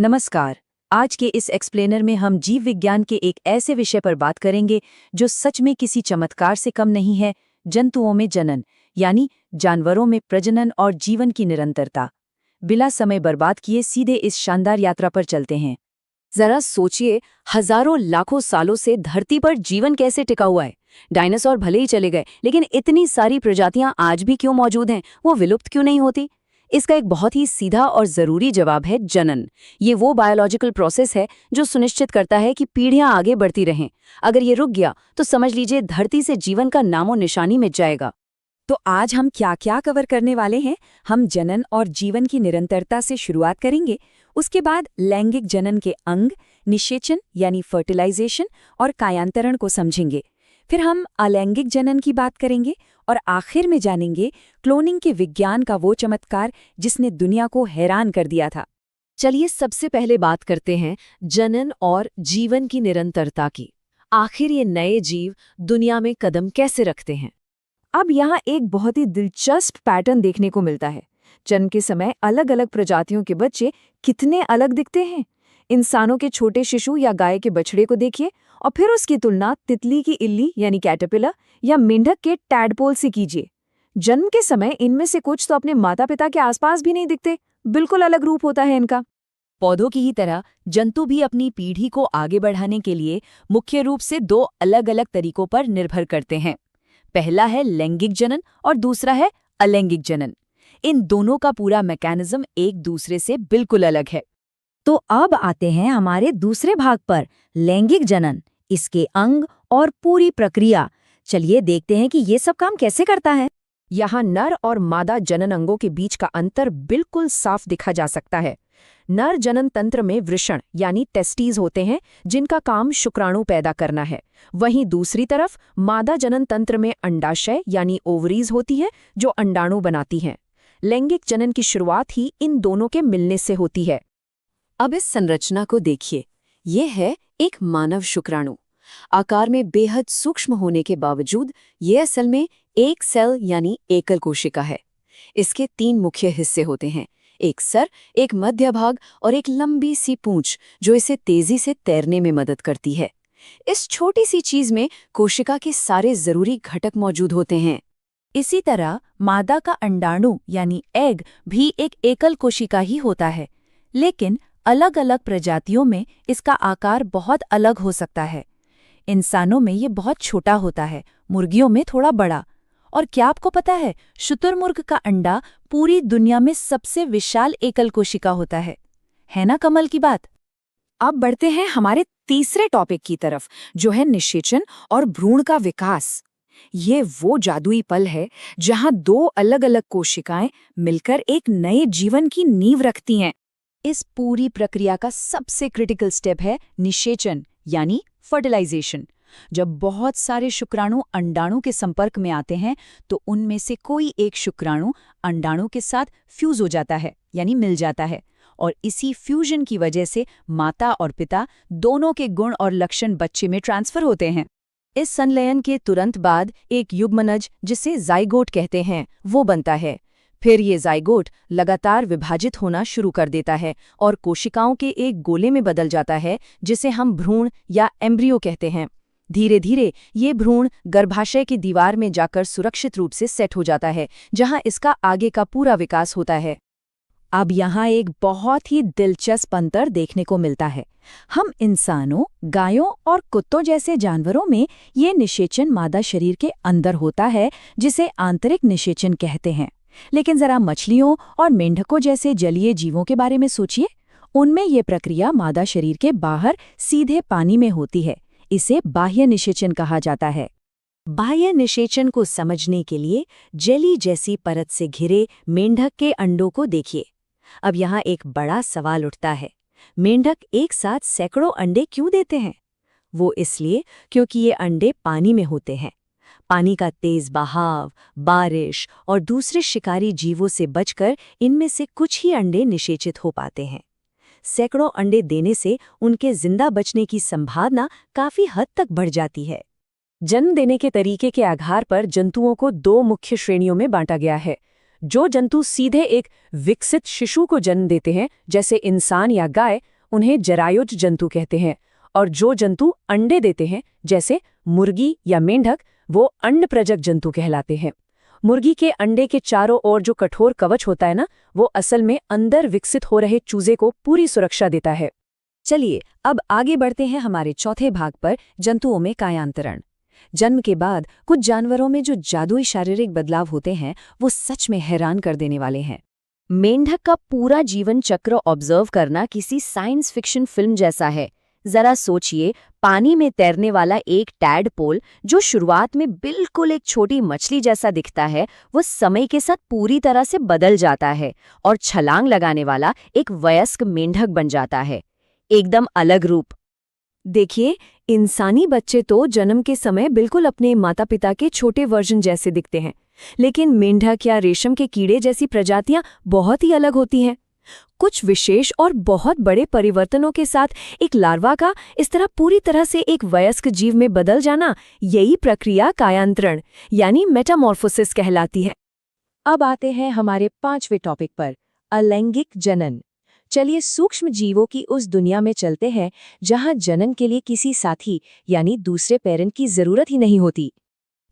नमस्कार। आज के इस एक्सप्लेनर में हम जीव विज्ञान के एक ऐसे विषय पर बात करेंगे जो सच में किसी चमत्कार से कम नहीं है, जंतुओं में जनन, यानी जानवरों में प्रजनन और जीवन की निरंतरता। बिना समय बर्बाद किए सीधे इस शानदार यात्रा पर चलते हैं। जरा सोचिए, हजारों लाखों सालों से धरती पर जीवन कैसे टिका हुआ है। डायनासोर भले ही चले गए, लेकिन इतनी सारी प्रजातियां आज भी क्यों मौजूद हैं, वो विलुप्त क्यों नहीं होती? इसका एक बहुत ही सीधा और जरूरी जवाब है जनन। ये वो बायोलॉजिकल प्रोसेस है जो सुनिश्चित करता है कि पीढ़ियां आगे बढ़ती रहें। अगर ये रुक गया तो समझ लीजिए धरती से जीवन का नामो निशानी मिट जाएगा। तो आज हम क्या क्या कवर करने वाले हैं? हम जनन और जीवन की निरंतरता से शुरुआत करेंगे। उसके बाद लैंगिक जनन के अंग, निषेचन यानी फर्टिलाइजेशन और कायांतरण को समझेंगे। फिर हम अलैंगिक जनन की बात करेंगे और आखिर में जानेंगे क्लोनिंग के विज्ञान का वो चमत्कार जिसने दुनिया को हैरान कर दिया था। चलिए सबसे पहले बात करते हैं जनन और जीवन की निरंतरता की। आखिर ये नए जीव दुनिया में कदम कैसे रखते हैं? अब यहाँ एक बहुत ही दिलचस्प पैटर्न देखने को मिलता है। जन्म के समय अलग अलग प्रजातियों के बच्चे कितने अलग दिखते हैं। इंसानों के छोटे शिशु या गाय के बछड़े को देखिए और फिर उसकी तुलना तितली की इल्ली यानी कैटरपिलर या मेंढक के टैडपोल से कीजिए। जन्म के समय इनमें से कुछ तो अपने माता पिता के आसपास भी नहीं दिखते, बिल्कुल अलग रूप होता है इनका। पौधों की ही तरह जंतु भी अपनी पीढ़ी को आगे बढ़ाने के लिए मुख्य रूप से दो अलग-अलग तरीकों पर निर्भर करते हैं। पहला है लैंगिक जनन और दूसरा है अलैंगिक जनन। इन दोनों का पूरा मैकेनिज्म एक दूसरे से बिल्कुल अलग है। तो अब आते हैं हमारे दूसरे भाग पर, लैंगिक जनन, इसके अंग और पूरी प्रक्रिया। चलिए देखते हैं कि ये सब काम कैसे करता है। यहाँ नर और मादा जनन अंगों के बीच का अंतर बिल्कुल साफ दिखा जा सकता है। नर जनन तंत्र में वृषण यानी टेस्टीज होते हैं, जिनका काम शुक्राणु पैदा करना है। वहीं दूसरी तरफ मादा जनन तंत्र में अंडाशय यानी ओवरीज होती है, जो अंडाणु बनाती हैं। लैंगिक जनन की शुरुआत ही इन दोनों के मिलने से होती है। अब इस संरचना को देखिए। ये है एक मानव शुक्राणु। आकार में बेहद सूक्ष्म होने के बावजूद ये असल में एक सेल यानी एकल कोशिका है। इसके 3 मुख्य हिस्से होते हैं, एक सर, एक मध्य भाग और एक लंबी सी पूंछ, जो इसे तेजी से तैरने में मदद करती है। इस छोटी सी चीज में कोशिका के सारे जरूरी घटक मौजूद होते हैं। इसी तरह मादा का अंडाणु यानी एग भी एक एकल कोशिका ही होता है, लेकिन अलग अलग प्रजातियों में इसका आकार बहुत अलग हो सकता है। इंसानों में ये बहुत छोटा होता है, मुर्गियों में थोड़ा बड़ा। और क्या आपको पता है, शुतुरमुर्ग का अंडा पूरी दुनिया में सबसे विशाल एकल कोशिका होता है ना कमाल की बात। अब बढ़ते हैं हमारे तीसरे टॉपिक की तरफ, जो है निषेचन और भ्रूण का विकास। ये वो जादुई पल है जहां 2 अलग अलग कोशिकाएं मिलकर एक नए जीवन की नींव रखती हैं। इस पूरी प्रक्रिया का सबसे क्रिटिकल स्टेप है निषेचन यानी फर्टिलाइजेशन। जब बहुत सारे शुक्राणु अंडाणु के संपर्क में आते हैं तो उनमें से कोई एक शुक्राणु अंडाणु के साथ फ्यूज हो जाता है यानी मिल जाता है, और इसी फ्यूजन की वजह से माता और पिता दोनों के गुण और लक्षण बच्चे में ट्रांसफर होते हैं। इस संलयन के तुरंत बाद एक युग्मनज, जिसे जाइगोट कहते हैं, वो बनता है। फिर ये जाइगोट लगातार विभाजित होना शुरू कर देता है और कोशिकाओं के एक गोले में बदल जाता है, जिसे हम भ्रूण या एम्ब्रियो कहते हैं। धीरे धीरे ये भ्रूण गर्भाशय की दीवार में जाकर सुरक्षित रूप से सेट हो जाता है, जहां इसका आगे का पूरा विकास होता है। अब यहाँ एक बहुत ही दिलचस्प अंतर देखने को मिलता है। हम इंसानों, गायों और कुत्तों जैसे जानवरों में ये निषेचन मादा शरीर के अंदर होता है, जिसे आंतरिक निषेचन कहते हैं। लेकिन जरा मछलियों और मेंढकों जैसे जलीय जीवों के बारे में सोचिए। उनमें ये प्रक्रिया मादा शरीर के बाहर सीधे पानी में होती है। इसे बाह्य निषेचन कहा जाता है। बाह्य निषेचन को समझने के लिए जेली जैसी परत से घिरे मेंढक के अंडों को देखिए। अब यहाँ एक बड़ा सवाल उठता है, मेंढक एक साथ सैकड़ों अंडे क्यों देते हैं? वो इसलिए क्योंकि ये अंडे पानी में होते हैं। पानी का तेज बहाव, बारिश और दूसरे शिकारी जीवों से बचकर इनमें से कुछ ही अंडे निषेचित हो पाते हैं। सैकड़ों अंडे देने से उनके जिंदा बचने की संभावना काफी हद तक बढ़ जाती है। जन्म देने के तरीके के आधार पर जंतुओं को 2 मुख्य श्रेणियों में बांटा गया है। जो जंतु सीधे एक विकसित शिशु को जन्म देते हैं, जैसे इंसान या गाय, उन्हें जरायुज जंतु कहते हैं। और जो जंतु अंडे देते हैं, जैसे मुर्गी या मेंढक, वो अंडप्रजक जंतु कहलाते हैं। मुर्गी के अंडे के चारों ओर जो कठोर कवच होता है ना, वो असल में अंदर विकसित हो रहे चूजे को पूरी सुरक्षा देता है। चलिए अब आगे बढ़ते हैं हमारे चौथे भाग पर, जंतुओं में कायांतरण। जन्म के बाद कुछ जानवरों में जो जादुई शारीरिक बदलाव होते हैं वो सच में हैरान कर देने वाले हैं। मेंढक का पूरा जीवन चक्र ऑब्जर्व करना किसी साइंस फिक्शन फिल्म जैसा है। जरा सोचिए, पानी में तैरने वाला एक टैडपोल जो शुरुआत में बिल्कुल एक छोटी मछली जैसा दिखता है, वो समय के साथ पूरी तरह से बदल जाता है और छलांग लगाने वाला एक वयस्क मेंढक बन जाता है। एकदम अलग रूप। देखिए, इंसानी बच्चे तो जन्म के समय बिल्कुल अपने माता पिता के छोटे वर्जन जैसे दिखते हैं, लेकिन मेंढक या रेशम के कीड़े जैसी प्रजातियां बहुत ही अलग होती हैं। कुछ विशेष और बहुत बड़े परिवर्तनों के साथ एक लार्वा का इस तरह पूरी तरह से एक वयस्क जीव में बदल जाना, यही प्रक्रिया कायांतरण यानी मेटामॉर्फोसिस कहलाती है। अब आते हैं हमारे 5वें टॉपिक पर, अलैंगिक जनन। चलिए सूक्ष्म जीवों की उस दुनिया में चलते हैं जहां जनन के लिए किसी साथी यानी दूसरे पेरेंट की जरूरत ही नहीं होती।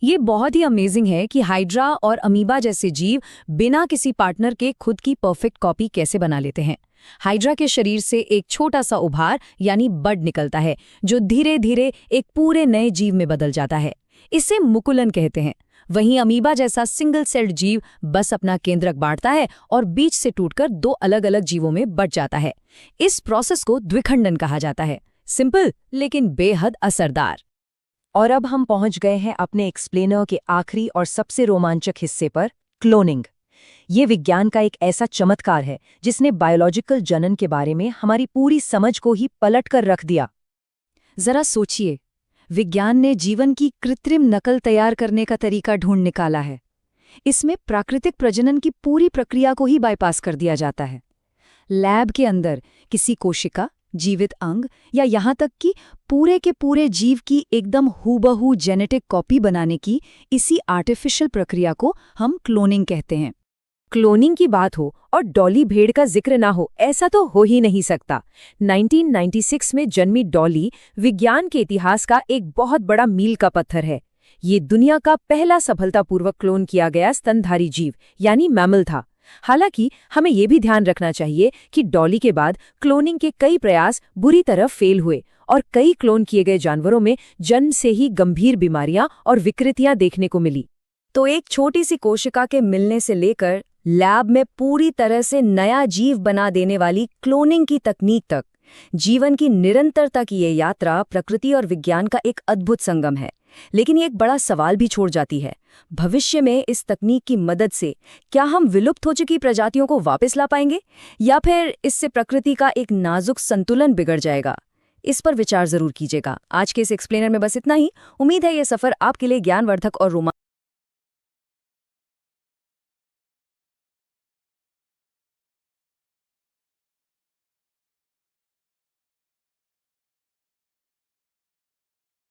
ये बहुत ही अमेजिंग है कि हाइड्रा और अमीबा जैसे जीव बिना किसी पार्टनर के खुद की परफेक्ट कॉपी कैसे बना लेते हैं। हाइड्रा के शरीर से एक छोटा सा उभार यानी बड निकलता है, जो धीरे धीरे एक पूरे नए जीव में बदल जाता है। इसे मुकुलन कहते हैं। वहीं अमीबा जैसा सिंगल सेल्ड जीव बस अपना केंद्रक बांटता है और बीच से टूटकर 2 अलग अलग जीवों में बट जाता है। इस प्रोसेस को द्विखंडन कहा जाता है। सिंपल लेकिन बेहद असरदार। और अब हम पहुंच गए हैं अपने एक्सप्लेनर के आखिरी और सबसे रोमांचक हिस्से पर, क्लोनिंग। ये विज्ञान का एक ऐसा चमत्कार है जिसने बायोलॉजिकल जनन के बारे में हमारी पूरी समझ को ही पलट कर रख दिया। जरा सोचिए, विज्ञान ने जीवन की कृत्रिम नकल तैयार करने का तरीका ढूंढ निकाला है। इसमें प्राकृतिक प्रजनन की पूरी प्रक्रिया को ही बाईपास कर दिया जाता है। लैब के अंदर किसी कोशिका, जीवित अंग या यहाँ तक कि पूरे के पूरे जीव की एकदम हूबहू जेनेटिक कॉपी बनाने की इसी आर्टिफिशियल प्रक्रिया को हम क्लोनिंग कहते हैं। क्लोनिंग की बात हो और डॉली भेड़ का जिक्र ना हो, ऐसा तो हो ही नहीं सकता। 1996 में जन्मी डॉली विज्ञान के इतिहास का एक बहुत बड़ा मील का पत्थर है। ये दुनिया का पहला सफलतापूर्वक क्लोन किया गया स्तनधारी जीव यानी मैमल था। हालांकि हमें ये भी ध्यान रखना चाहिए कि डॉली के बाद क्लोनिंग के कई प्रयास बुरी तरह फेल हुए और कई क्लोन किए गए जानवरों में जन्म से ही गंभीर बीमारियां और विकृतियां देखने को मिली। तो एक छोटी सी कोशिका के मिलने से लेकर लैब में पूरी तरह से नया जीव बना देने वाली क्लोनिंग की तकनीक तक, जीवन की निरंतरता की ये यात्रा प्रकृति और विज्ञान का एक अद्भुत संगम है। लेकिन ये एक बड़ा सवाल भी छोड़ जाती है, भविष्य में इस तकनीक की मदद से क्या हम विलुप्त हो चुकी प्रजातियों को वापस ला पाएंगे, या फिर इससे प्रकृति का एक नाजुक संतुलन बिगड़ जाएगा? इस पर विचार जरूर कीजिएगा। आज के इस एक्सप्लेनर में बस इतना ही। उम्मीद है ये सफर आपके लिए ज्ञानवर्धक और रोमांचक